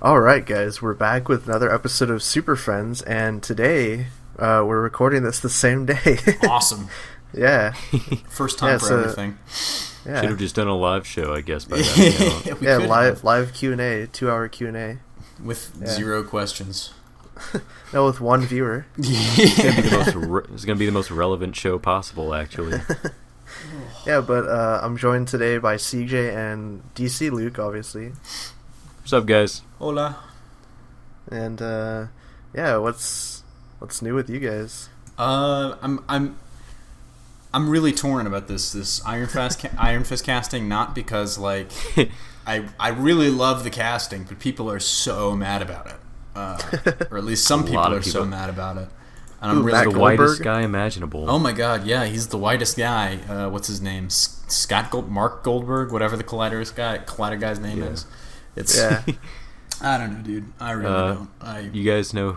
All right, guys, we're back with another episode of Superfriends, and today we're recording this the same day. Awesome. Yeah. First time for everything. Yeah. Should have just done a live show, I guess, by that. Yeah, live Q&A, 2-hour Q&A. With zero questions. No, with one viewer. It's going to be the most relevant show possible, actually. Yeah, but I'm joined today by CJ and DC Luke, obviously. What's up, guys? Hola. And yeah, what's new with you guys? I'm really torn about this Iron Fist casting, not because like I really love the casting, but people are so mad about it. Or at least some people are so mad about it. And I'm really the whitest guy imaginable. Oh my god, yeah, he's the whitest guy. What's his name? Mark Goldberg, whatever the Collider guy's name is. It's I don't know, dude. I really don't. You guys know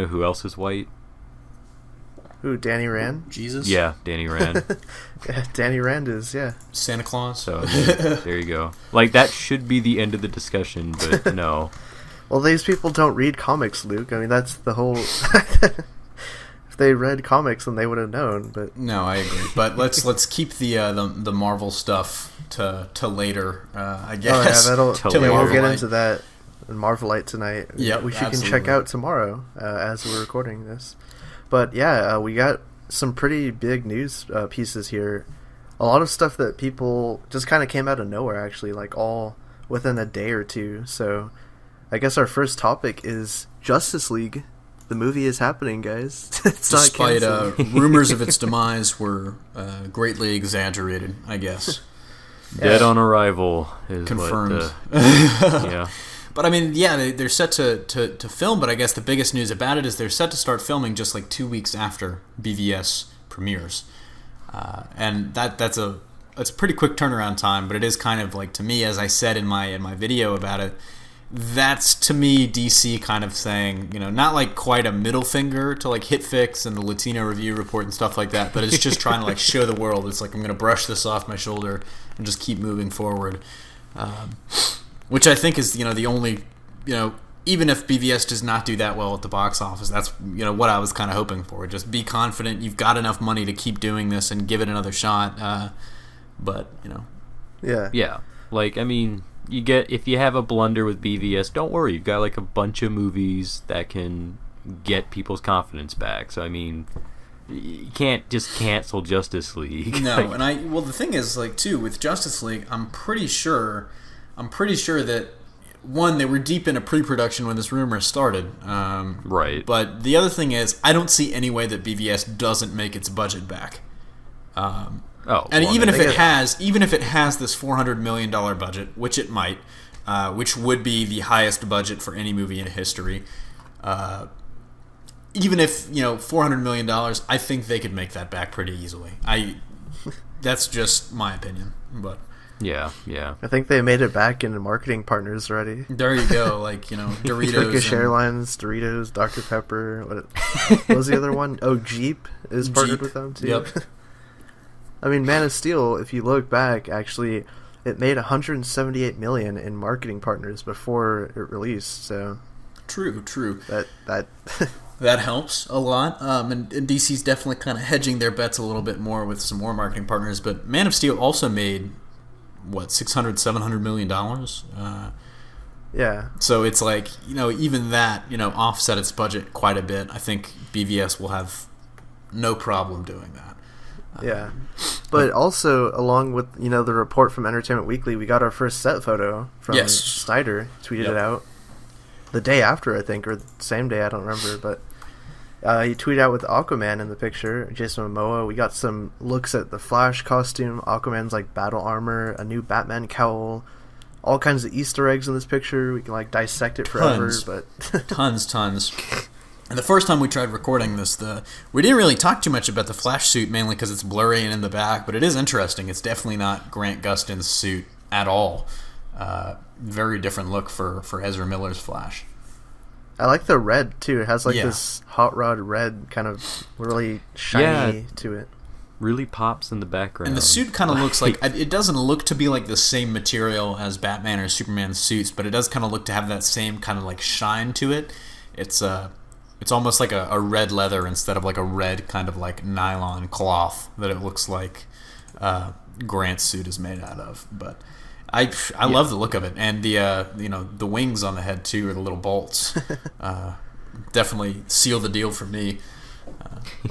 who else is white? Who, Danny Rand? Jesus? Yeah, Danny Rand. Yeah, Danny Rand is, Santa Claus. So there you go. Like, that should be the end of the discussion, but no. Well, these people don't read comics, Luke. I mean, that's the whole... If they read comics, then they would have known. But no, I agree. But let's keep the Marvel stuff to later. I guess. Oh yeah, we'll get into that in Marvelite tonight. Yeah, which you can check out tomorrow as we're recording this. But yeah, we got some pretty big news pieces here. A lot of stuff that people just kind of came out of nowhere, actually, like all within a day or two. So I guess our first topic is Justice League. The movie is happening, guys. Despite rumors of its demise were greatly exaggerated, I guess. Dead on arrival is confirmed. Yeah. But I mean, yeah, they're set to film, but I guess the biggest news about it is they're set to start filming just like 2 weeks after BvS premieres. And that's a pretty quick turnaround time, but it is kind of like, to me, as I said in my video about it, that's, to me, DC kind of saying, not like quite a middle finger to like HitFix and the Latino Review Report and stuff like that, but it's just trying to like show the world. It's like, I'm going to brush this off my shoulder and just keep moving forward. Which I think is, the only, even if BvS does not do that well at the box office, that's, what I was kind of hoping for. Just be confident you've got enough money to keep doing this and give it another shot. But. Yeah. Like, I mean, if you have a blunder with BvS, don't worry. You've got like a bunch of movies that can get people's confidence back. So, I mean, you can't just cancel Justice League. No, and the thing is, like, too, with Justice League, I'm pretty sure that, one, they were deep into pre-production when this rumor started. Right. But the other thing is, I don't see any way that BvS doesn't make its budget back. Even if it has this $400 million budget, which it might, which would be the highest budget for any movie in history, even if $400 million, I think they could make that back pretty easily. That's just my opinion, but. Yeah. I think they made it back into marketing partners already. There you go, like, Doritos. Turkish Airlines, Doritos, Dr. Pepper. What was the other one? Oh, Jeep is partnered with them, too. Yep. I mean, Man of Steel, if you look back, actually, it made $178 million in marketing partners before it released, so... True. That That helps a lot, and DC's definitely kind of hedging their bets a little bit more with some more marketing partners, but Man of Steel also made... $600-700 million. Yeah. So it's like, even that, offset its budget quite a bit. I think BvS will have no problem doing that. Yeah. But also, along with, the report from Entertainment Weekly, we got our first set photo from Snyder, tweeted it out. The day after, I think, or the same day, I don't remember, but he tweeted out with Aquaman in the picture, Jason Momoa. We got some looks at the Flash costume, Aquaman's like battle armor, a new Batman cowl, all kinds of Easter eggs in this picture. We can like dissect it forever, but tons. And the first time we tried recording this, we didn't really talk too much about the Flash suit, mainly because it's blurry and in the back, but it is interesting. It's definitely not Grant Gustin's suit at all. Very different look for Ezra Miller's Flash. I like the red too. It has like this hot rod red kind of really shiny to it. really pops in the background. And the suit kind of looks like, it doesn't look to be like the same material as Batman or Superman's suits, but it does kind of look to have that same kind of like shine to it. It's almost like a red leather instead of like a red kind of like nylon cloth that it looks like Grant's suit is made out of. But I love the look of it, and the wings on the head too, or the little bolts, definitely seal the deal for me.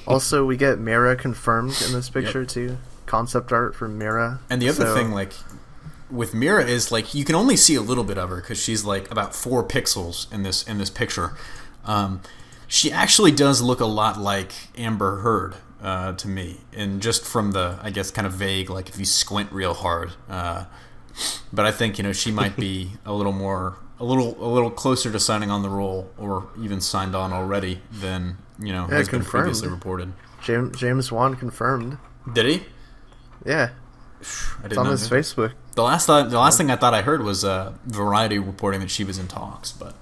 Also, we get Mira confirmed in this picture too. Concept art for Mira. And the other thing, like with Mira, is like you can only see a little bit of her because she's like about 4 pixels in this picture. She actually does look a lot like Amber Heard to me, and just from the, I guess, kind of vague, like if you squint real hard. But I think she might be a little closer to signing on the role, or even signed on already than has been previously reported. James Wan confirmed. Did he? Yeah, it's on his Facebook. The last thing I thought I heard was Variety reporting that she was in talks, but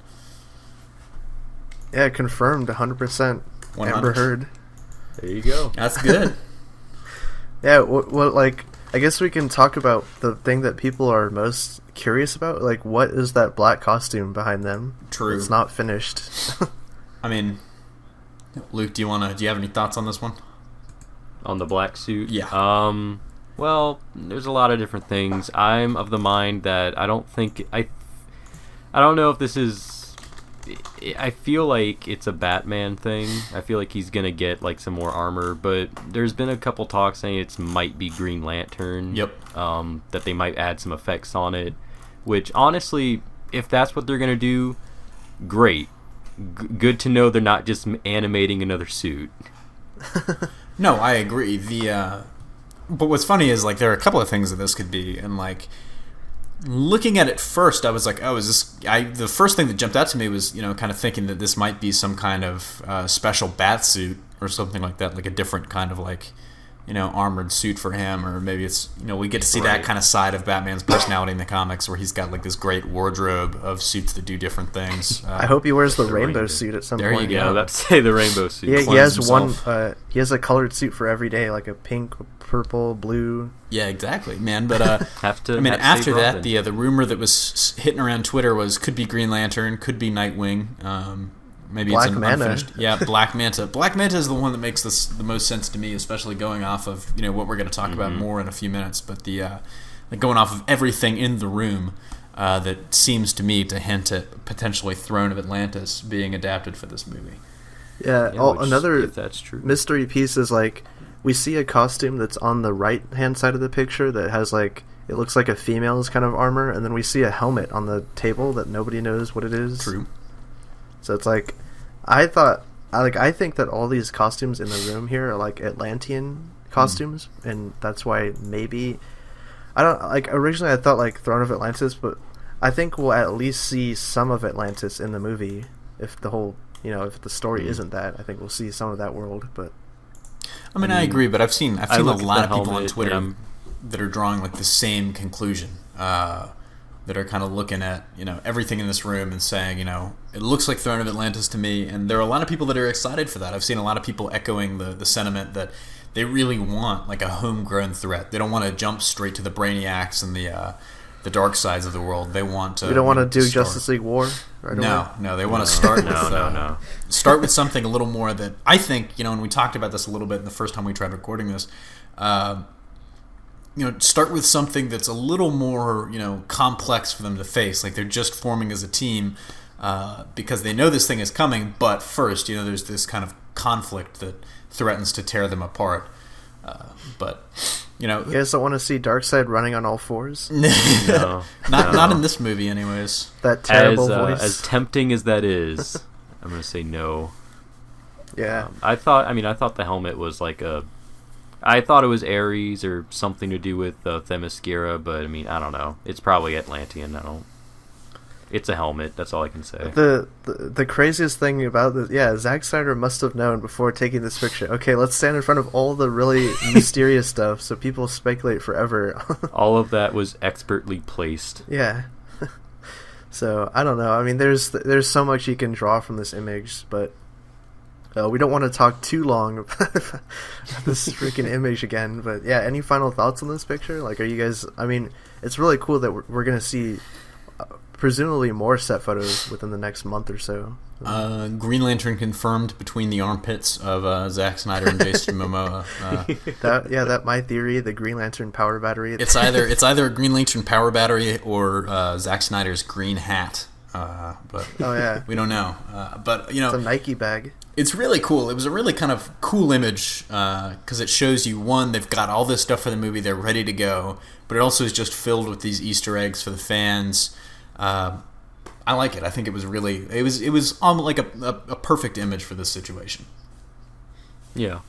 yeah, confirmed 100%. Amber Heard. There you go. That's good. Yeah, well, like, I guess we can talk about the thing that people are most curious about. Like, what is that black costume behind them? True. It's not finished. I mean, Luke, do you have any thoughts on this one? On the black suit? Yeah. Well, there's a lot of different things. I'm of the mind that I don't know if this is... I feel like it's a Batman thing. I feel like he's gonna get like some more armor, but there's been a couple talks saying it might be Green Lantern. Yep. That they might add some effects on it, which honestly, if that's what they're gonna do, great. Good to know they're not just animating another suit. No, I agree. But what's funny is like there are a couple of things that this could be, and like looking at it first, I was like, oh, is this... the first thing that jumped out to me was, kind of thinking that this might be some kind of special bat suit or something like that, like a different kind of like, armored suit for him, or maybe it's, we get to see that kind of side of Batman's personality in the comics where he's got like this great wardrobe of suits that do different things. I hope he wears the rainbow suit at some point. There you go. I was about to say the rainbow suit. Yeah, he has himself. He has a colored suit for every day, like a pink, purple, blue. Yeah, exactly, man. But after that, the rumor that was hitting around Twitter was could be Green Lantern, could be Nightwing. Maybe Black it's an Manta. unfinished. Yeah, Black Manta. Black Manta is the one that makes this the most sense to me, especially going off of what we're going to talk about more in a few minutes. But like going off of everything in the room that seems to me to hint at potentially Throne of Atlantis being adapted for this movie. Yeah. Another if that's true. mystery piece is like we see a costume that's on the right hand side of the picture that has like it looks like a female's kind of armor, and then we see a helmet on the table that nobody knows what it is. True. So it's like, I think that all these costumes in the room here are like Atlantean costumes, and that's why maybe originally I thought like Throne of Atlantis, but I think we'll at least see some of Atlantis in the movie if the whole if the story isn't that. I think we'll see some of that world. But I mean I agree, but I've seen a lot of people on helmet, Twitter that are drawing like the same conclusion. That are kind of looking at everything in this room and saying it looks like Throne of Atlantis to me, and there are a lot of people that are excited for that. I've seen a lot of people echoing the sentiment that they really want like a homegrown threat. They don't want to jump straight to the Brainiacs and the dark sides of the world. They want to. We don't want to do Justice League War. Right No, they want to start with start with something a little more that I think and we talked about this a little bit the first time we tried recording this. Start with something that's a little more, complex for them to face. Like they're just forming as a team because they know this thing is coming. But first, there's this kind of conflict that threatens to tear them apart. You guys don't want to see Darkseid running on all fours? No. Not in this movie, anyways. That terrible voice. As tempting as that is, I'm going to say no. Yeah. I thought the helmet was like I thought it was Ares or something to do with Themyscira, but I don't know. It's probably Atlantean. It's a helmet. That's all I can say. The craziest thing about this, Zack Snyder must have known before taking this picture. Okay, let's stand in front of all the really mysterious stuff so people speculate forever. All of that was expertly placed. Yeah. So I don't know. There's so much you can draw from this image, but We don't want to talk too long about this freaking image again, but yeah, any final thoughts on this picture? Like, are you guys... I mean, it's really cool that we're going to see presumably more set photos within the next month or so. Green Lantern confirmed between the armpits of Zack Snyder and Jason Momoa. That my theory, the Green Lantern power battery. It's either a Green Lantern power battery or Zack Snyder's green hat. But we don't know. But it's a Nike bag. It's really cool. It was a really kind of cool image because it shows you, one, they've got all this stuff for the movie, they're ready to go, but it also is just filled with these Easter eggs for the fans. I like it. I think it was really it was like a perfect image for this situation. Yeah.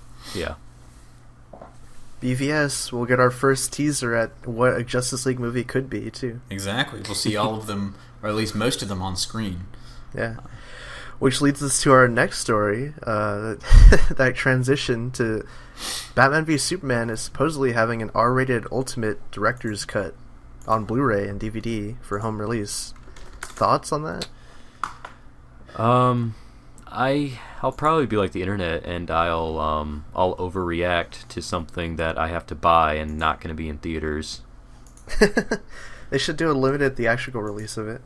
BvS, we'll get our first teaser at what a Justice League movie could be too. Exactly. We'll see all of them, or at least most of them, on screen. Yeah. Which leads us to our next story, that transition to Batman v Superman is supposedly having an R-rated Ultimate Director's Cut on Blu-ray and DVD for home release. Thoughts on that? I'll probably be like the internet, and I'll overreact to something that I have to buy and not going to be in theaters. They should do a limited theatrical release of it.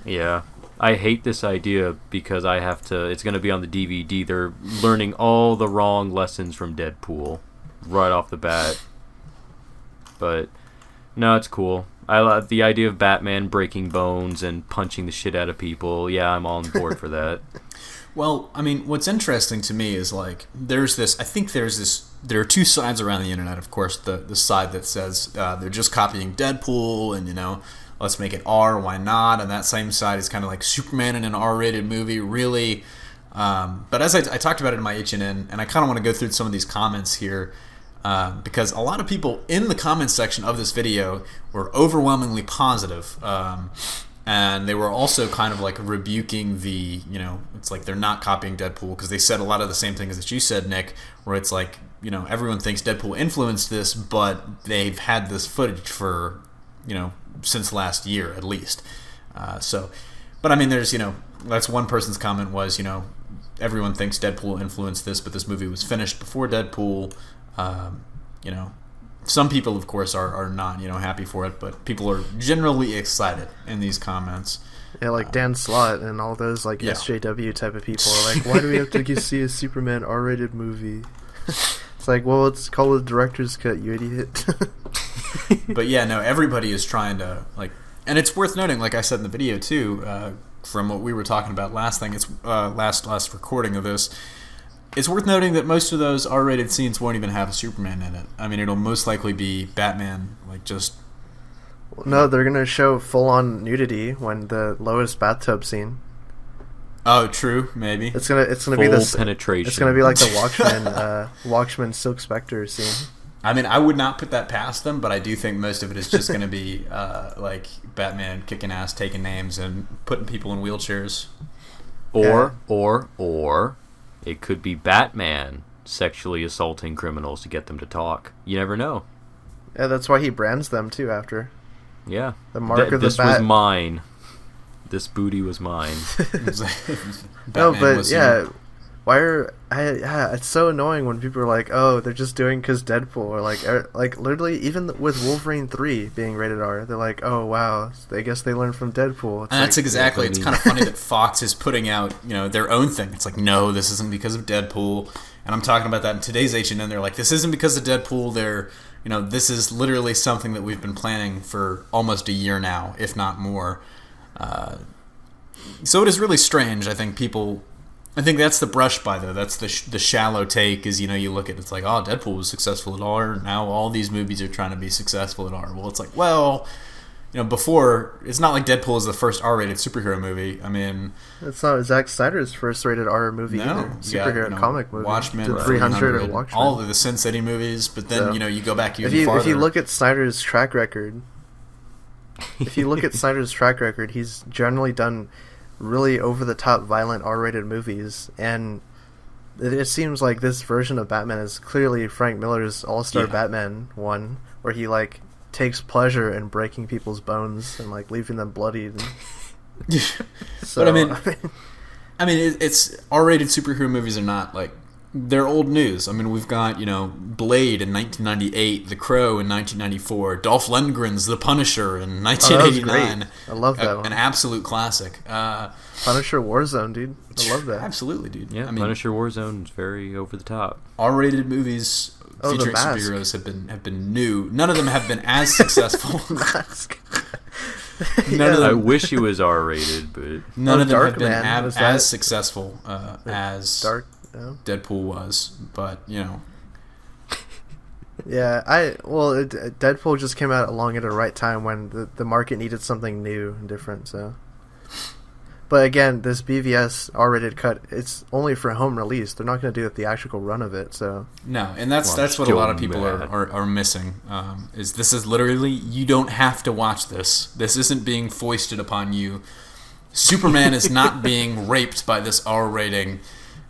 Yeah. I hate this idea because I have to... It's going to be on the DVD. They're learning all the wrong lessons from Deadpool right off the bat. But, no, it's cool. I love the idea of Batman breaking bones and punching the shit out of people. Yeah, I'm on board for that. Well, I mean, what's interesting to me is, like, there are two sides around the internet, of course. The side that says they're just copying Deadpool and, let's make it R, why not? And that same side is kind of like Superman in an R-rated movie, really. But as I talked about it in my HNN, and I kind of want to go through some of these comments here, because a lot of people in the comments section of this video were overwhelmingly positive. And they were also kind of like rebuking it's like they're not copying Deadpool, because they said a lot of the same things that you said, Nick, where it's like, everyone thinks Deadpool influenced this, but they've had this footage for, since last year at least. But I mean, there's, that's one person's comment was, everyone thinks Deadpool influenced this, but this movie was finished before Deadpool. Some people, of course, are not, happy for it, but people are generally excited in these comments. Yeah, like Dan Slott and all those SJW type of people are like, why do we have to see a Superman R-rated movie? It's like, well, it's called a director's cut, you idiot. But yeah, no, everybody is trying to, and it's worth noting, like I said in the video too, from what we were talking about last recording of this, it's worth noting that most of those R-rated scenes won't even have a Superman in it. I mean, it'll most likely be Batman, No, they're gonna show full-on nudity when the Lois bathtub scene. Oh, true, maybe. It's gonna full be this penetration. It's gonna be like the Watchmen Silk Spectre scene. I mean, I would not put that past them, but I do think most of it is just going to be Batman kicking ass, taking names, and putting people in wheelchairs. Or it could be Batman sexually assaulting criminals to get them to talk. You never know. Yeah, that's why he brands them too after. Yeah. The mark of the this bat. Was mine. This booty was mine. No, but yeah. It's so annoying when people are like, oh, they're just doing because Deadpool, or like literally even with Wolverine 3 being rated R, they're like, oh wow, I guess they learned from Deadpool. And that's exactly, it's kind of funny that Fox is putting out, their own thing. It's like, no, this isn't because of Deadpool. And I'm talking about that in today's H&N. They're like, this isn't because of Deadpool. This is literally something that we've been planning for almost a year now, if not more. So it is really strange. I think that's the brush by, though. That's the shallow take is, you look at it, it's like, oh, Deadpool was successful at R. Now all these movies are trying to be successful at R. Well, it's like, well, before, it's not like Deadpool is the first R-rated superhero movie. I mean... It's not Zack Snyder's first rated R movie either. Superhero comic movie. Watchmen, 300 or Watchmen. All of the Sin City movies, but then, you go back even farther. If you look at Snyder's track record, he's generally done really over-the-top violent R-rated movies, and it seems like this version of Batman is clearly Frank Miller's All-Star Batman one, where he takes pleasure in breaking people's bones and leaving them bloodied. So, but I mean, I mean, it's R-rated superhero movies are not like they're old news. I mean, we've got Blade in 1998, The Crow in 1994, Dolph Lundgren's The Punisher in 1989. I love that one. An absolute classic. Punisher Warzone, dude. I love that. Absolutely, dude. Yeah, I mean, Punisher Warzone is very over the top. R-rated movies featuring superheroes have been new. None of them have been as successful. None of them, I wish it was R-rated, but none of them have been as successful as Deadpool was. But yeah, Deadpool just came out along at the right time when the market needed something new and different. So, but again, this BvS R-rated cut, it's only for home release. They're not going to do a theatrical run of it. So no, and that's what a lot of people are missing. This is literally, you don't have to watch this. This isn't being foisted upon you. Superman is not being raped by this R rating.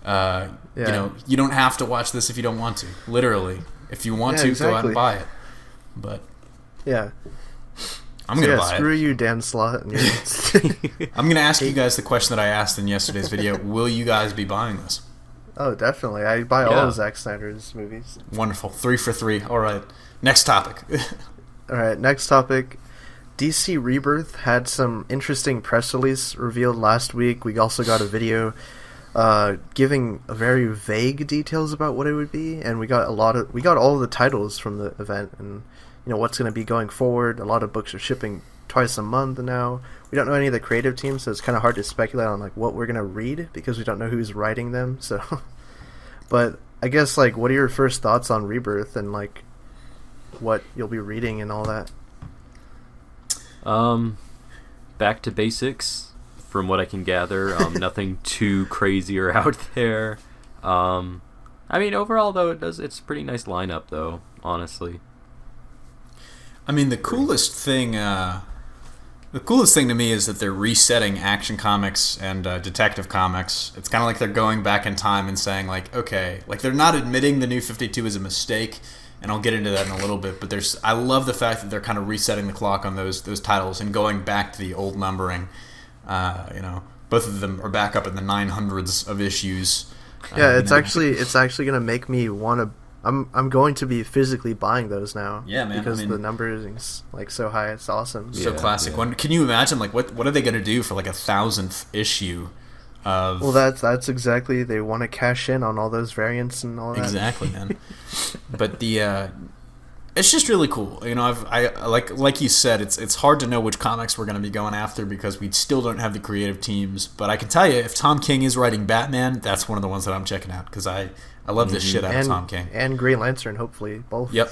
You don't have to watch this if you don't want to. Literally, if you want to, go out and buy it. But yeah. I'm going to buy it. Screw you, Dan Slott. I'm going to ask you guys the question that I asked in yesterday's video. Will you guys be buying this? Oh, definitely. I buy all of Zack Snyder's movies. Wonderful. 3 for 3. All right. Next topic. All right. Next topic. DC Rebirth had some interesting press release revealed last week. We also got a video giving very vague details about what it would be, and we got all the titles from the event, and what's going to be going forward. A lot of books are shipping twice a month now. We don't know any of the creative teams, so it's kind of hard to speculate on what we're going to read because we don't know who's writing them. So, but I guess what are your first thoughts on Rebirth and what you'll be reading and all that? Back to basics, from what I can gather. Nothing too crazy or out there. I mean, overall though, it's a pretty nice lineup though, honestly. I mean, the coolest thing to me is that they're resetting Action Comics and Detective Comics. It's kind of like they're going back in time and saying okay, they're not admitting the New 52 is a mistake, and I'll get into that in a little bit. But I love the fact that they're kind of resetting the clock on those titles and going back to the old numbering. Both of them are back up in the 900s of issues. Yeah, it's actually going to make me want to. I'm going to be physically buying those now. Yeah, man. Because the numbers is so high. It's awesome. So classic. Yeah. Can you imagine what are they going to do for 1,000th issue of? Well, that's exactly, they want to cash in on all those variants and all that. Exactly, man. But it's just really cool. Like you said, it's hard to know which comics we're going to be going after because we still don't have the creative teams. But I can tell you, if Tom King is writing Batman, that's one of the ones that I'm checking out because I love this shit out of Tom King. And Green Lantern, hopefully, both. Yep.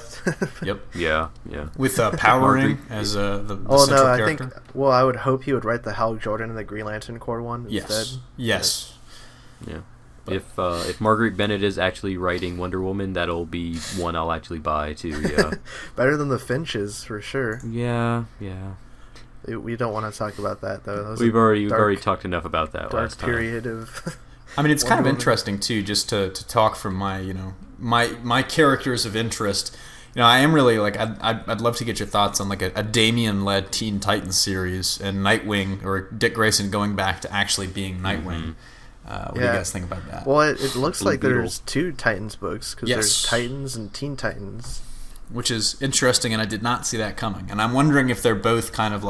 Yeah. With Powering as the central character. I would hope he would write the Hal Jordan and the Green Lantern Corps one instead. Yes. Yeah. If Marguerite Bennett is actually writing Wonder Woman, that'll be one I'll actually buy too. Yeah. Better than the Finches for sure. Yeah. We don't want to talk about that though. We've already talked enough about that last time. Period of. I mean, it's kind of interesting too, just to talk from my my characters of interest. I am really I'd love to get your thoughts on a Damian-led Teen Titans series and Nightwing or Dick Grayson going back to actually being Nightwing. What do you guys think about that? Well, it looks like there's 2 Titans books because there's Titans and Teen Titans, which is interesting, and I did not see that coming. And I'm wondering if they're both kind of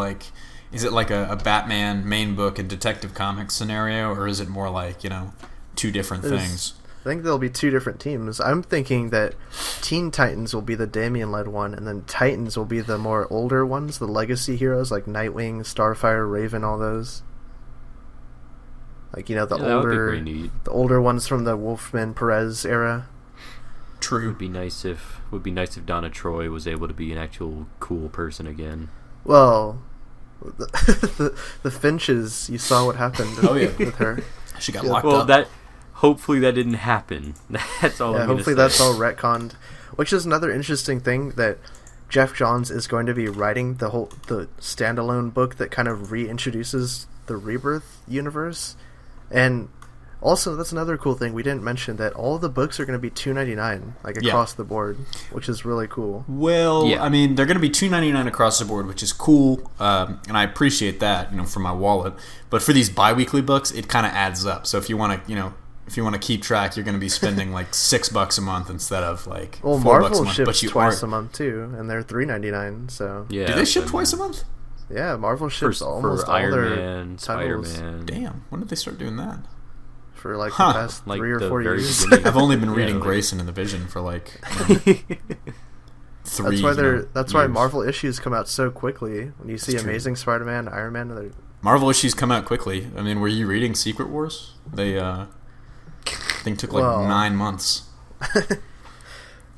is it a Batman main book and Detective Comics scenario, or is it more 2 different things? I think there'll be 2 different teams. I'm thinking that Teen Titans will be the Damian-led one, and then Titans will be the more older ones, the legacy heroes like Nightwing, Starfire, Raven, all those. The older ones from the Wolfman Perez era. True. Would be nice if Donna Troy was able to be an actual cool person again. Well, the Finches, you saw what happened with her. She got locked up. Hopefully that didn't happen. That's all. I'm hopefully that's all retconned. Which is another interesting thing, that Jeff Johns is going to be writing the standalone book that kind of reintroduces the Rebirth universe. And Also, that's another cool thing we didn't mention, that all the books are going to be $2.99, like across the board, which is really cool. Well, I mean, they're going to be $2.99 across the board, which is cool, and I appreciate that, for my wallet. But for these bi-weekly books, it kind of adds up. So if you want to, keep track, you're going to be spending like $6 a month instead of like $4 Marvel a month. ships twice a month too, and they're $3.99. So do they ship twice a month? Yeah, Marvel ships almost for all Iron their Man, titles. Spider-Man. Damn, when did they start doing that? For like the past 3 or 4 years. I've only been reading Grayson and the Vision for like 3. That's why Marvel issues come out so quickly. When you see Amazing Spider-Man, Iron Man, Marvel issues come out quickly. I mean, were you reading Secret Wars? They I think took like 9 months.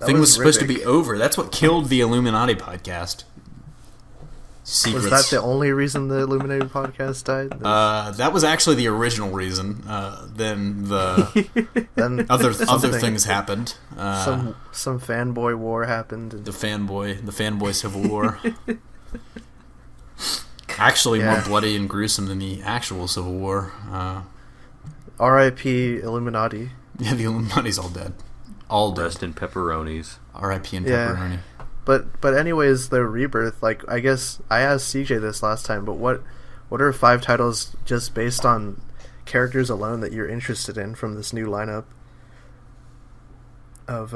Thing was supposed to be over. That's what killed the Illuminati podcast. Secrets. Was that the only reason the Illuminati podcast died? That was actually the original reason. Then other things happened. Some fanboy war happened. The fanboy civil war. Actually, more bloody and gruesome than the actual civil war. R.I.P. Illuminati. Yeah, the Illuminati's all dead. All dead. Rest in pepperonis. R.I.P. and pepperoni. But anyways, the Rebirth, like, I guess I asked CJ this last time, but what are 5 titles just based on characters alone that you're interested in from this new lineup of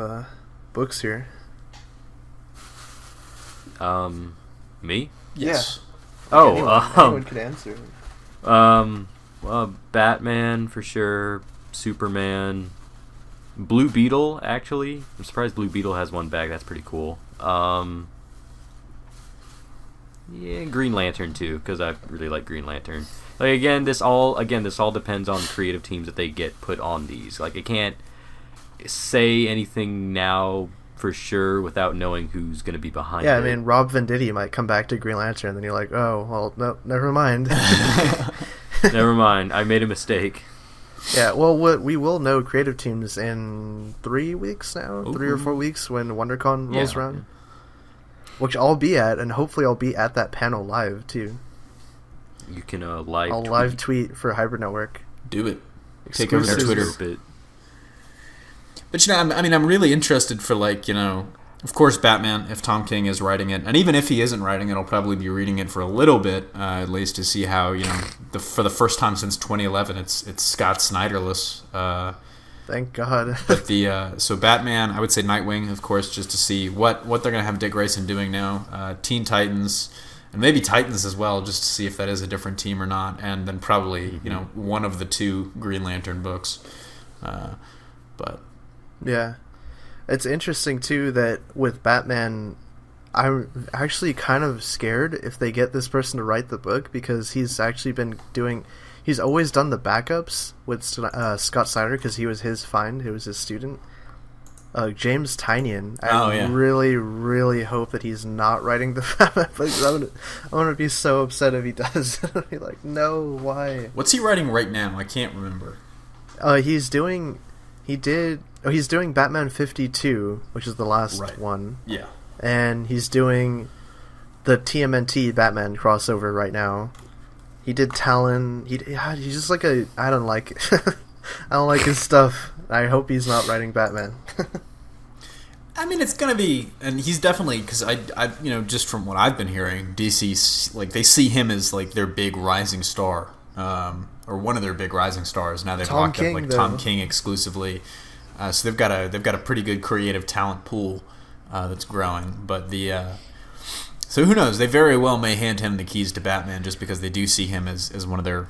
books here? Me? Yes. Yeah. Anyone could answer. Batman for sure, Superman, Blue Beetle, actually. I'm surprised Blue Beetle has one bag. That's pretty cool. Green Lantern too, because I really like Green Lantern. Like this all depends on creative teams that they get put on these. Like, I can't say anything now for sure without knowing who's going to be behind it. Yeah, I mean, Rob Venditti might come back to Green Lantern, and then you're like, oh, well, no, never mind. Never mind, I made a mistake. Yeah, well, we will know creative teams in 3 weeks now, 3 or 4 weeks when WonderCon rolls around. Which I'll be at, and hopefully I'll be at that panel live too. You can live tweet for Hybrid Network. Do it. Take over their Twitter. But I'm really interested for of course, Batman, if Tom King is writing it, and even if he isn't writing it, I'll probably be reading it for a little bit, at least to see how, for the first time since 2011, it's Scott Snyderless. Thank God. But so Batman, I would say Nightwing, of course, just to see what they're going to have Dick Grayson doing now. Teen Titans, and maybe Titans as well, just to see if that is a different team or not. And then probably, one of the 2 Green Lantern books. But yeah. It's interesting, too, that with Batman, I'm actually kind of scared if they get this person to write the book, because he's actually been he's always done the backups with Scott Snyder, because he was his find, he was his student. James Tynion, I really, really hope that he's not writing the Batman books. I'm gonna be so upset if he does. I'll be like, no, why? What's he writing right now? I can't remember. He's doing Batman 52, which is the last one. Yeah. And he's doing the TMNT Batman crossover right now. He did Talon. He's just like I don't like I don't like his stuff. I hope he's not writing Batman. I mean, it's gonna be, and he's definitely, because I just from what I've been hearing, DC, they see him as their big rising star, or one of their big rising stars. Now they've locked up Tom King exclusively, so they've got a pretty good creative talent pool that's growing. But so who knows? They very well may hand him the keys to Batman just because they do see him as one of their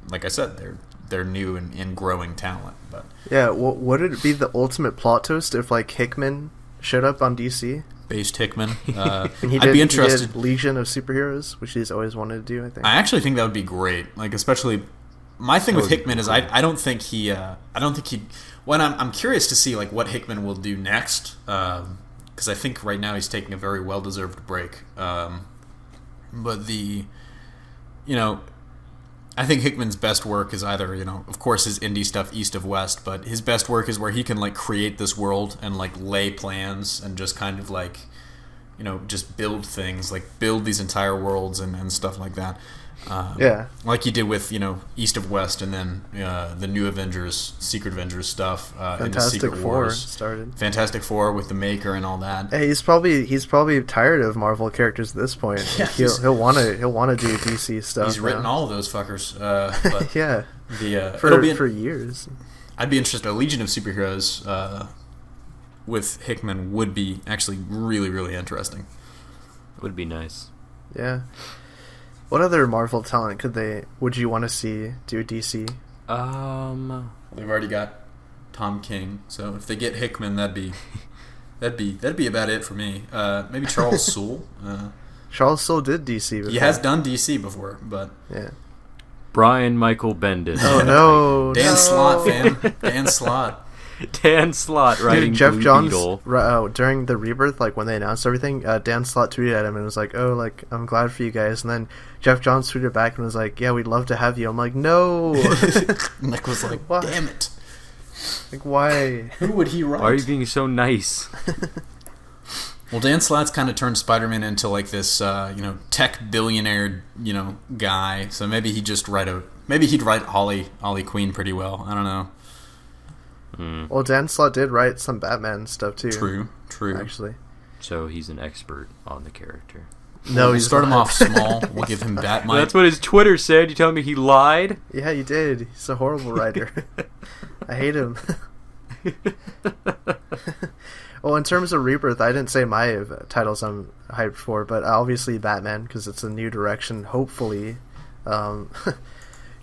like I said, their new and growing talent. But yeah, would it be the ultimate plot twist if Hickman showed up on DC? Based Hickman. And I'd be interested. He did Legion of Superheroes, which he's always wanted to do, I think. I actually think that would be great. Especially, my thing with Hickman is I don't think he. Well, I'm curious to see what Hickman will do next. Because I think right now he's taking a very well-deserved break. But I think Hickman's best work is either, of course, his indie stuff east of west, but his best work is where he can create this world and lay plans and just kind of just build things, like build these entire worlds and stuff like that. Like he did with East of West, and then the New Avengers, Secret Avengers stuff. Fantastic Secret Four Wars. started. Fantastic Four with the Maker and all that. Hey, he's probably tired of Marvel characters at this point. Yeah, he'll want to do DC stuff. He's written all of those fuckers. But yeah, for years. I'd be interested. A Legion of Superheroes with Hickman would be actually really, really interesting. Would be nice. Yeah. What other Marvel talent would you want to see do DC? They've already got Tom King, so if they get Hickman, that'd be about it for me. Maybe Charles Soule. Charles Soule did DC before. He has done DC before, but yeah. Brian Michael Bendis. Oh no, Dan Slott, fam. Dan Slott. Dan Slott writing Jeff Blue Johns Beetle. During the Rebirth, like when they announced everything, Dan Slott tweeted at him and was like, "Oh, like I'm glad for you guys." And then Jeff Johns tweeted back and was like, "Yeah, we'd love to have you." I'm like, "No." Nick was like, why? "Damn it! Like why? Who would he write?" Why are you being so nice? Well, Dan Slott's kind of turned Spider-Man into like this, tech billionaire, guy. So maybe he'd write Ollie Queen pretty well. I don't know. Well, Dan Slott did write some Batman stuff too. True. Actually, so he's an expert on the character. No, we'll start him off small. We'll give him Batman. Well, that's what his Twitter said. You telling me he lied? Yeah, he did. He's a horrible writer. I hate him. Well, in terms of Rebirth, I didn't say my titles I'm hyped for, but obviously Batman, because it's a new direction, hopefully.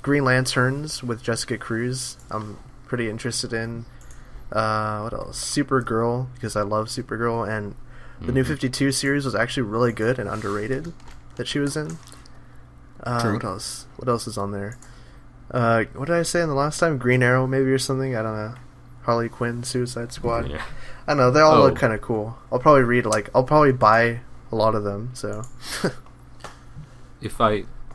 Green Lanterns with Jessica Cruz, I'm pretty interested in. What else? Supergirl, because I love Supergirl, and the New 52 series was actually really good and underrated that she was in. True. What else? What else is on there? What did I say in the last time? Green Arrow, maybe, or something? I don't know. Harley Quinn, Suicide Squad. Yeah. I don't know. They all look kind of cool. I'll probably buy a lot of them. So,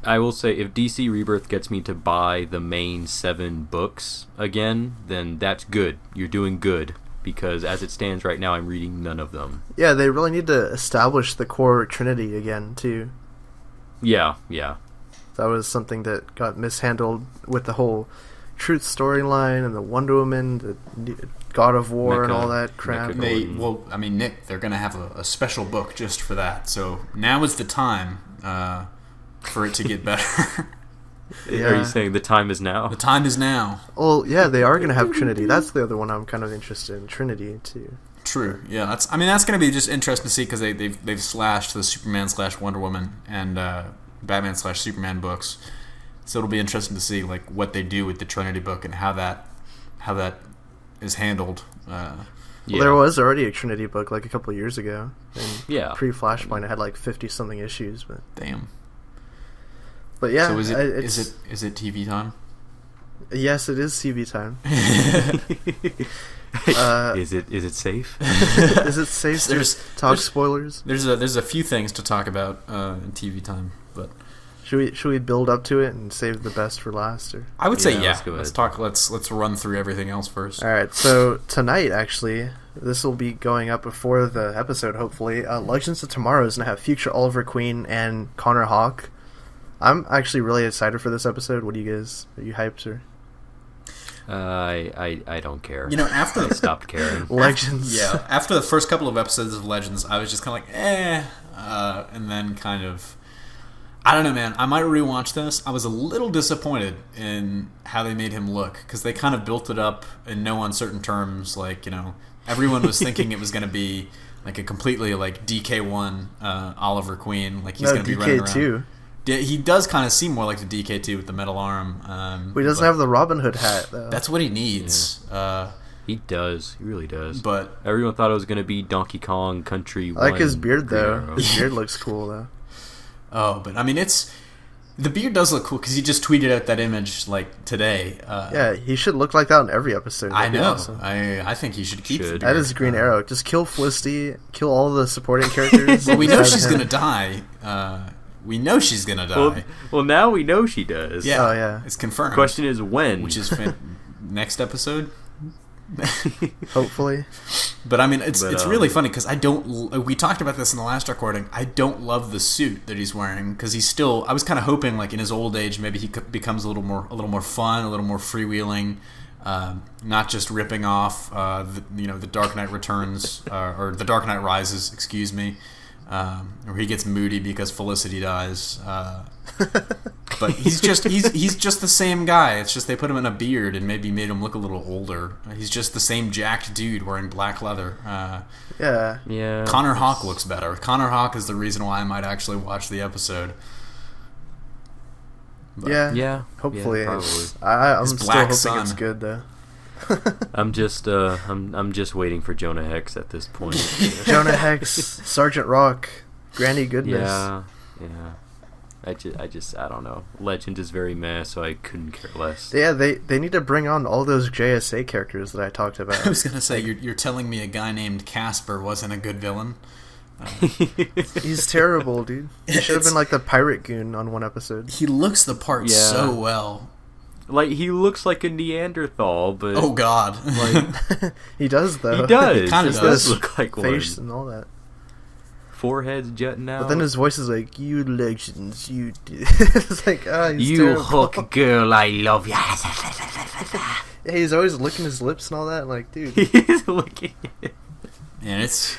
I will say, if DC Rebirth gets me to buy the main 7 books again, then that's good. You're doing good, because as it stands right now, I'm reading none of them. Yeah, they really need to establish the core Trinity again too. Yeah. That was something that got mishandled with the whole Truth storyline and the Wonder Woman, the God of War, and all that crap. Nick, they're going to have a special book just for that. So now is the time for it to get better. Yeah. Are you saying the time is now? The time is now. Well, yeah, they are going to have Trinity. That's the other one I'm kind of interested in. Trinity too. True. Yeah, that's going to be just interesting to see, because they've slashed the Superman / Wonder Woman and Batman / Superman books. So it'll be interesting to see like what they do with the Trinity book and how that is handled. Well, there was already a Trinity book like a couple of years ago. And yeah. Pre-Flashpoint, it had like 50-something issues, but damn. But yeah, so is it TV time? Yes, it is TV time. Is it safe? Is it safe to talk spoilers? There's a few things to talk about in TV time, but should we build up to it and save the best for last? Or? I would say yeah. Let's talk. Let's run through everything else first. All right. So tonight, actually, this will be going up before the episode. Hopefully, Legends of Tomorrow is gonna have future Oliver Queen and Connor Hawke. I'm actually really excited for this episode. What do you guys? Are you hyped or? I don't care. After I stopped caring. Legends. After the first couple of episodes of Legends, I was just kind of like, and then kind of, I don't know, man. I might rewatch this. I was a little disappointed in how they made him look, because they kind of built it up in no uncertain terms. Like, everyone was thinking it was going to be like a completely like DK1 Oliver Queen, like he's going to be running around. DK2. He does kind of seem more like the DK2 with the metal arm. He doesn't have the Robin Hood hat, though. That's what he needs. Yeah. He does. He really does. But everyone thought it was going to be Donkey Kong Country. I like his beard, though. His beard looks cool, though. Oh, but I mean, the beard does look cool, because he just tweeted out that image like today. Yeah, he should look like that in every episode. I know. Awesome. I think he should keep the beard. That is Green Arrow. Just kill Felicity, kill all the supporting characters. Well, we know she's going to die. We know she's gonna die. Well, now we know she does. Yeah, oh, yeah. It's confirmed. The question is when. Which is next episode. Hopefully. But I mean, it's really funny because we talked about this in the last recording. I don't love the suit that he's wearing because he's still. I was kind of hoping, like in his old age, maybe he becomes a little more fun, a little more freewheeling, not just ripping off, the Dark Knight Returns or the Dark Knight Rises, excuse me, where he gets moody because Felicity dies. But he's just the same guy. It's just they put him in a beard and maybe made him look a little older. He's just the same jacked dude wearing black leather. Yeah. Connor Hawke looks better. Connor Hawke is the reason why I might actually watch the episode. But yeah. Hopefully, probably. I'm still hoping son. it's good though. I'm just waiting for Jonah Hex at this point. Jonah Hex, Sergeant Rock, Granny Goodness. Yeah. I don't know. Legend is very meh, so I couldn't care less. Yeah, they need to bring on all those JSA characters that I talked about. I was gonna say you're telling me a guy named Casper wasn't a good villain. He's terrible, dude. He should have been like the pirate goon on one episode. He looks the part so well. Like, he looks like a Neanderthal, but... Oh, God. Like, he does, though. He does. He kind of does look like face one. and all that. Forehead's jutting out. But then his voice is like, you legends, you... It's like, he's you terrible. hook girl, I love you. Yeah, he's always licking his lips and all that. Like, dude. He's looking... And it's...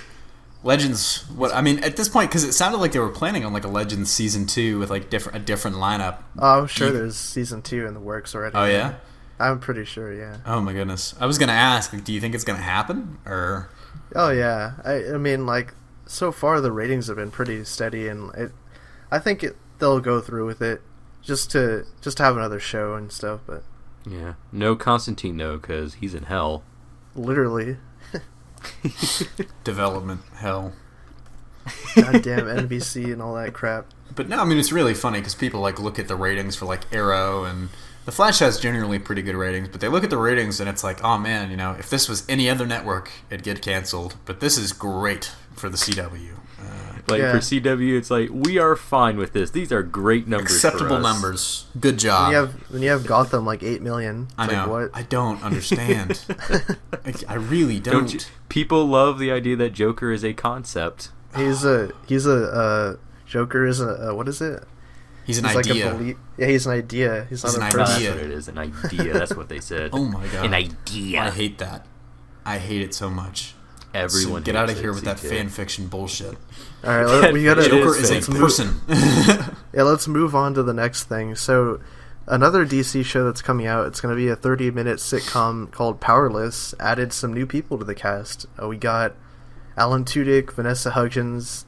Legends, at this point, because it sounded like they were planning on like a Legends season 2 with like a different lineup. Oh, I'm sure there's season 2 in the works already. Oh yeah, I'm pretty sure. Yeah. Oh my goodness, I was gonna ask, do you think it's gonna happen or? Oh yeah, I mean, like, so far the ratings have been pretty steady, and I think they'll go through with it just to have another show and stuff. But yeah, no Constantine though, because he's in hell. Literally. Development hell. Goddamn NBC and all that crap. But no, I mean, it's really funny because people like look at the ratings for like Arrow, and The Flash has generally pretty good ratings, but they look at the ratings and it's like, oh man, if this was any other network, it'd get canceled. But this is great for the CW. For CW, it's like, we are fine with this. These are great numbers. Acceptable for us. numbers. Good job. When you have Gotham like 8 million. I know. Like, what? I don't understand. I really don't. People love the idea that Joker is a concept. He's a Joker is a what is it? He's an idea. He's an idea. He's not a person. That's what it is. An idea. That's what they said. Oh my god. An idea. I hate that. I hate it so much. Everyone get out of here with that fan fiction bullshit. All right, we gotta. Joker is a person. Yeah, let's move on to the next thing. So, another DC show that's coming out. It's going to be a 30-minute sitcom called Powerless. Added some new people to the cast. We got Alan Tudyk, Vanessa Hudgens,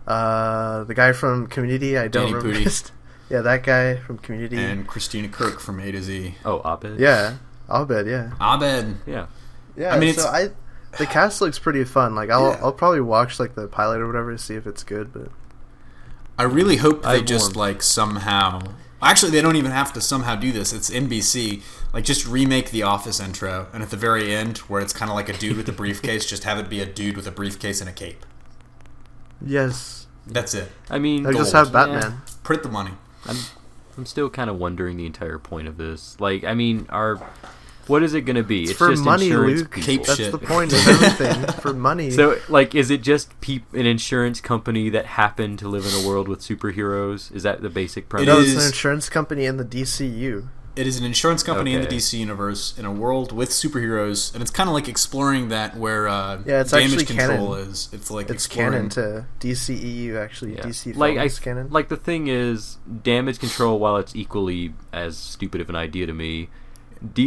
the guy from Community. I don't remember. Yeah, that guy from Community, and Christina Kirk from A to Z. Oh, Abed. Yeah, Abed. Yeah. Abed. Yeah. Yeah. I mean, the cast looks pretty fun. Like, I'll probably watch like the pilot or whatever to see if it's good. But I really hope they just like somehow. Actually, they don't even have to somehow do this. It's NBC. Like, just remake the Office intro, and at the very end, where it's kind of like a dude with a briefcase, just have it be a dude with a briefcase and a cape. Yes. That's it. I mean, they just have Batman. Yeah. Print the money. I'm still kind of wondering the entire point of this. Like, I mean, what is it going to be? It's for just money, insurance Luke. people. That's the point of everything. For money. So, like, is it just an insurance company that happened to live in a world with superheroes? Is that the basic premise? No, it's an insurance company in the DCU. It is an insurance company in the DC universe in a world with superheroes, and it's kind of like exploring that where it's damage canon. control is. It's like it's canon to DCEU actually. Yeah. DC like canon. Like, the thing is, damage control, while it's equally as stupid of an idea to me,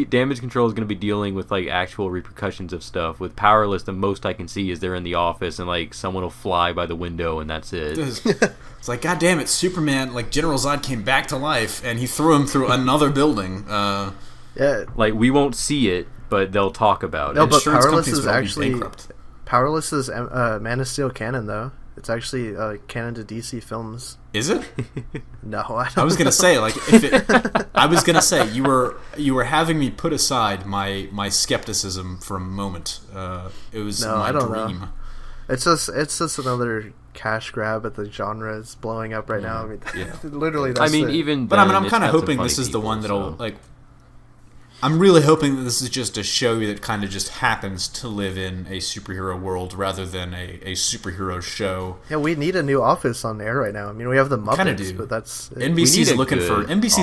damage control is going to be dealing with like actual repercussions of stuff. With Powerless, the most I can see is they're in the office and like someone will fly by the window and that's it. It's like, God damn it, Superman, like General Zod came back to life and he threw him through another building. Yeah, like, we won't see it, but they'll talk about it. No, but Insurance Powerless companies is will be actually bankrupt. Powerless is Man of Steel canon though. It's actually canon to DC films. Is it? No, I don't. I was gonna say, like, I was gonna say you were having me put aside my skepticism for a moment. It was my dream. Know. It's just another cash grab at the genre is blowing up right now. I mean, literally. That's even. But then, I'm kind of hoping some this is the one that'll so. like. I'm really hoping that this is just a show that kind of just happens to live in a superhero world rather than a superhero show. Yeah, we need a new Office on air right now. I mean, we have the Muppets, but that's NBC's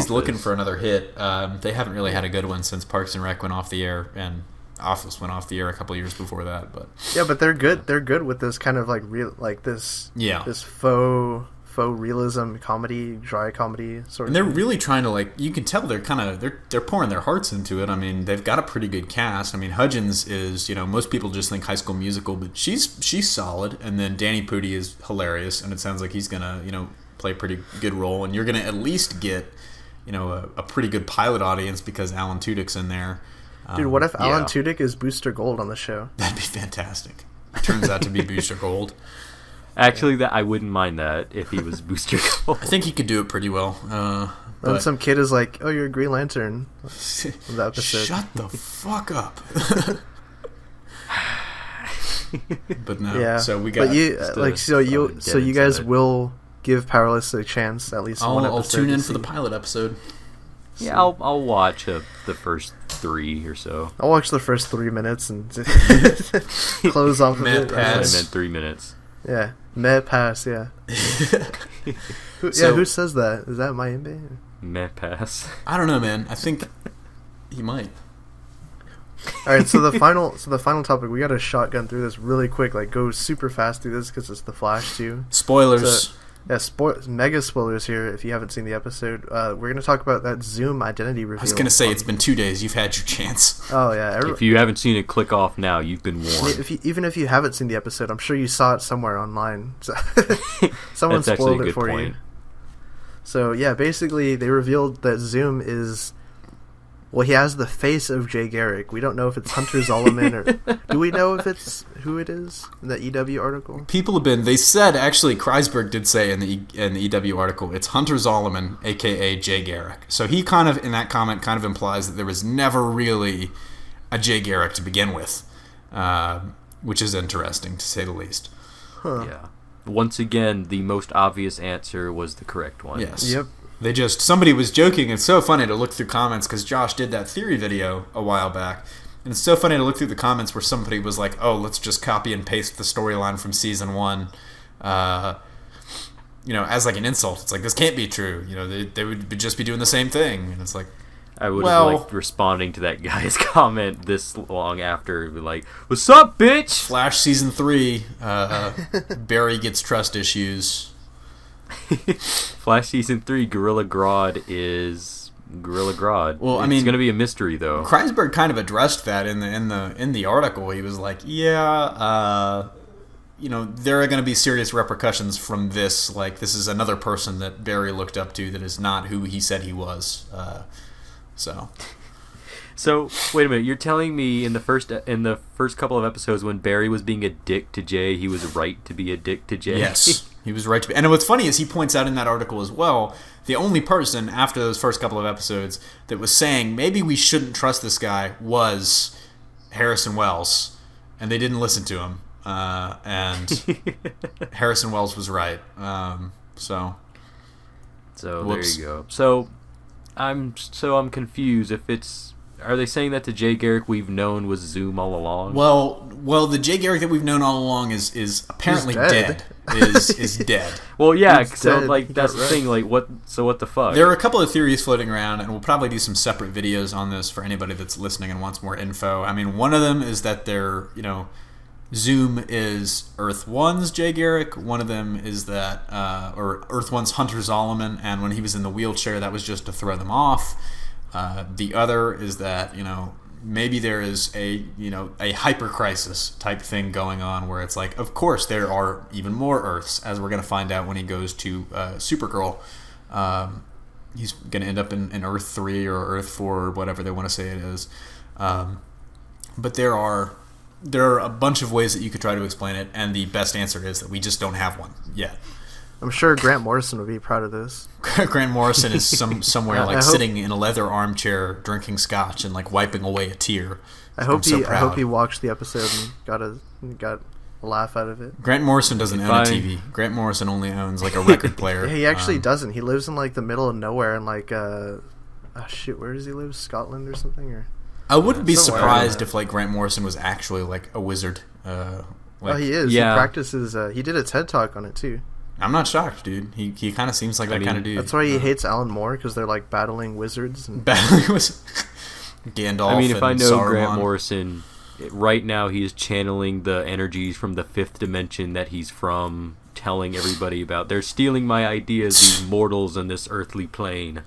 looking for another hit. They haven't really had a good one since Parks and Rec went off the air, and Office went off the air a couple years before that. But yeah, but they're good. They're good with this kind of like real, like this. Yeah. This faux realism comedy, dry comedy sort of. And they're really trying to, like, you can tell they're kind of they're pouring their hearts into it. I mean, they've got a pretty good cast. I mean, Hudgens is, most people just think High School Musical, but she's solid. And then Danny Pudi is hilarious, and it sounds like he's gonna play a pretty good role. And you're gonna at least get a pretty good pilot audience because Alan Tudyk's in there. Dude, what if Alan Tudyk is Booster Gold on the show? That'd be fantastic. Turns out to be Booster Gold. Actually, I wouldn't mind that if he was Booster Gold. I think he could do it pretty well. Then some kid is like, "Oh, you're a Green Lantern." That episode. Shut the fuck up. But no. Yeah. So we got. But you guys will give Powerless a chance at least one episode. I'll tune in for the pilot episode. Yeah, I'll watch the first 3 or so. I'll watch the first 3 minutes and close off of it. I meant 3 minutes. Yeah, meh pass. Yeah. Who says that? Is that Mayimbe? Meh pass. I don't know, man. I think he might. All right, so the final topic. We got to shotgun through this really quick. Like, go super fast through this because it's the Flash too. Spoilers. So, yeah, mega spoilers here if you haven't seen the episode. We're going to talk about that Zoom identity reveal. I was going to say, it's been 2 days. You've had your chance. Oh, yeah. If you haven't seen it, click off now. You've been warned. Even if you haven't seen the episode, I'm sure you saw it somewhere online. So someone spoiled it for you. So, yeah, basically, they revealed that Zoom is... Well, he has the face of Jay Garrick. We don't know if it's Hunter Zolomon or... Do we know if it's who it is in the EW article? People have been... They said, actually, Kreisberg did say in the EW article, it's Hunter Zolomon, a.k.a. Jay Garrick. So he kind of, in that comment, kind of implies that there was never really a Jay Garrick to begin with, which is interesting, to say the least. Huh. Yeah. Once again, the most obvious answer was the correct one. Yes. Yep. Somebody was joking. It's so funny to look through comments because Josh did that theory video a while back. And it's so funny to look through the comments where somebody was like, oh, let's just copy and paste the storyline from season 1, as like an insult. It's like, this can't be true. They would just be doing the same thing. And it's like, I would have liked responding to that guy's comment this long after, be like, what's up, bitch? Flash season 3, Barry gets trust issues. Flash season 3, Gorilla Grodd is Gorilla Grodd. Well, it's going to be a mystery though. Kreisberg kind of addressed that in the article. He was like, there are going to be serious repercussions from this. Like, this is another person that Barry looked up to that is not who he said he was. So wait a minute. You're telling me in the first couple of episodes when Barry was being a dick to Jay, he was right to be a dick to Jay? Yes, he was right to be. And what's funny is he points out in that article as well, the only person after those first couple of episodes that was saying maybe we shouldn't trust this guy was Harrison Wells, and they didn't listen to him. And Harrison Wells was right. So there you go. So I'm confused. Are they saying that the Jay Garrick we've known was Zoom all along? Well, the Jay Garrick that we've known all along is apparently dead. Is dead. Well, yeah. He's so dead. like that's the thing. Like what? So what the fuck? There are a couple of theories floating around, and we'll probably do some separate videos on this for anybody that's listening and wants more info. I mean, one of them is that Zoom is Earth 1's Jay Garrick. One of them is that, or Earth 1's Hunter Zolomon, and when he was in the wheelchair, that was just to throw them off. The other is that, maybe there is a hyper crisis type thing going on where it's like, of course there are even more Earths, as we're going to find out when he goes to Supergirl. He's going to end up in Earth 3 or Earth 4 or whatever they want to say it is. But there are a bunch of ways that you could try to explain it, and the best answer is that we just don't have one yet. I'm sure Grant Morrison would be proud of this. Grant Morrison is somewhere sitting in a leather armchair drinking scotch and like wiping away a tear. I hope he watched the episode and got a laugh out of it. Grant Morrison doesn't own a TV. Grant Morrison only owns like a record player. Yeah, he actually doesn't. He lives in like the middle of nowhere in like shit, where does he live? Scotland or something? Or I wouldn't be somewhere, surprised if like Grant Morrison was actually like a wizard. He is. Yeah. He practices. He did a TED Talk on it too. I'm not shocked, dude. He kind of seems like that kind of dude. That's why he hates Alan Moore, because they're like battling wizards. And battling with Gandalf. I mean, if I know Saruman. Grant Morrison, right now he is channeling the energies from the fifth dimension that he's from, telling everybody about. They're stealing my ideas, these mortals on this earthly plane.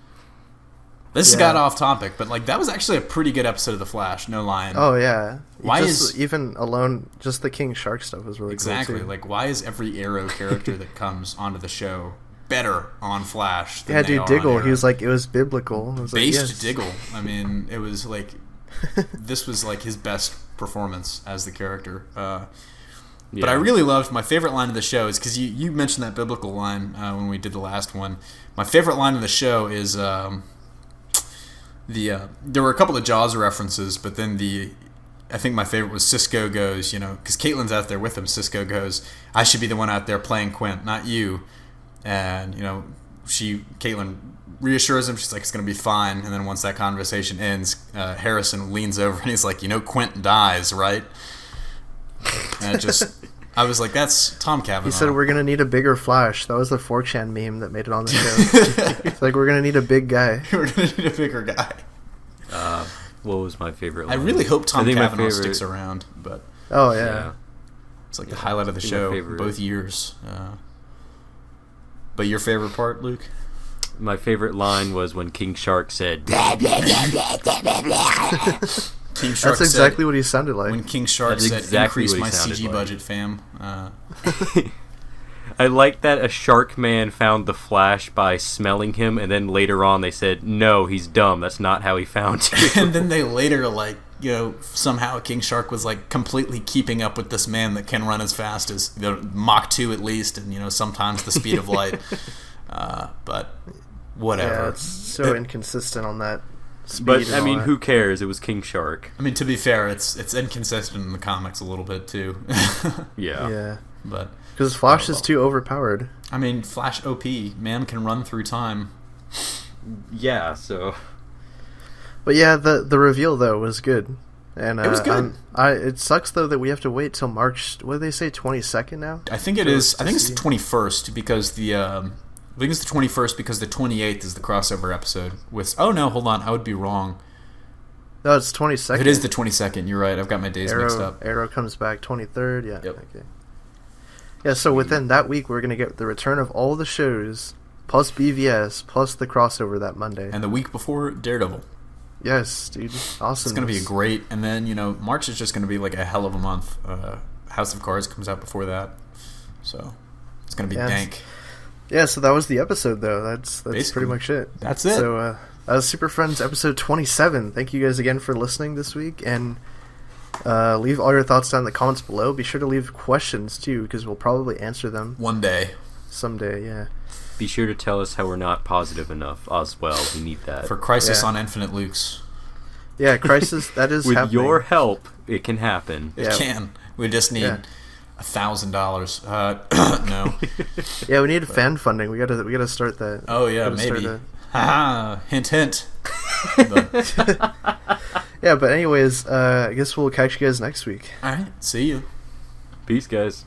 This got off topic, but like that was actually a pretty good episode of The Flash. No lying. Oh yeah. Why is even alone? Just the King Shark stuff was really exactly cool too. like why is every Arrow character that comes onto the show better on Flash? Than Yeah, they dude, are Diggle. on He was like, it was biblical. It was based like, yes. Diggle. I mean, it was like this was like his best performance as the character. But I really loved my favorite line of the show is because you mentioned that biblical line when we did the last one. My favorite line of the show is there were a couple of Jaws references, but then I think my favorite was Cisco goes, because Caitlin's out there with him. Cisco goes, I should be the one out there playing Quint, not you. And Caitlin reassures him. She's like, it's gonna be fine. And then once that conversation ends, Harrison leans over and he's like, Quint dies, right? And I was like, that's Tom Cavanaugh. He said, we're going to need a bigger Flash. That was the 4chan meme that made it on the show. It's like, we're going to need a big guy. We're going to need a bigger guy. What was my favorite line? I really hope Tom Cavanaugh sticks around. But oh, yeah. It's like the highlight of the show both years. But your favorite part, Luke? My favorite line was when King Shark said, King Shark That's exactly what he sounded like. When King Shark said, exactly increase my CG like. budget, fam. I like that a shark man found the Flash by smelling him, and then later on they said, no, he's dumb. That's not how he found you. And then they later, somehow King Shark was, completely keeping up with this man that can run as fast as Mach 2 at least, and, sometimes the speed of light. But whatever. Yeah, it's so inconsistent on that speed. But, I mean, who cares? It was King Shark. I mean, to be fair, it's inconsistent in the comics a little bit, too. Yeah. Yeah. But because Flash is too overpowered. I mean, Flash OP. Man can run through time. Yeah, so... But yeah, the reveal, though, was good. And it was good. It sucks, though, that we have to wait till March... What did they say, 22nd now? I think it is. I think it's the 21st because the... I think it's the 21st because the 28th is the crossover episode with... Oh, no, hold on. I would be wrong. No, it's 22nd. It is the 22nd. You're right. I've got my days mixed up. Arrow comes back 23rd. Yeah. Yep. Okay. Yeah, so within that week, we're going to get the return of all the shows, plus BvS, plus the crossover that Monday. And the week before, Daredevil. Yes, dude. Awesome. It's going to be a great... And then, March is just going to be like a hell of a month. House of Cards comes out before that. So, it's going to be dank. Yeah, so that was the episode, though. That's pretty much it. That's it. So, that was Super Friends episode 27. Thank you guys again for listening this week, and leave all your thoughts down in the comments below. Be sure to leave questions, too, because we'll probably answer them. One day. Someday, yeah. Be sure to tell us how we're not positive enough as well. We need that. For Crisis on Infinite Lukes. Yeah, Crisis, that is With happening. your help, it can happen. It can. We just need $1,000. No. Yeah, we need fan funding. We gotta start that. Oh yeah, maybe. Haha. Hint, hint. Yeah, but anyways, I guess we'll catch you guys next week. All right. See you. Peace, guys.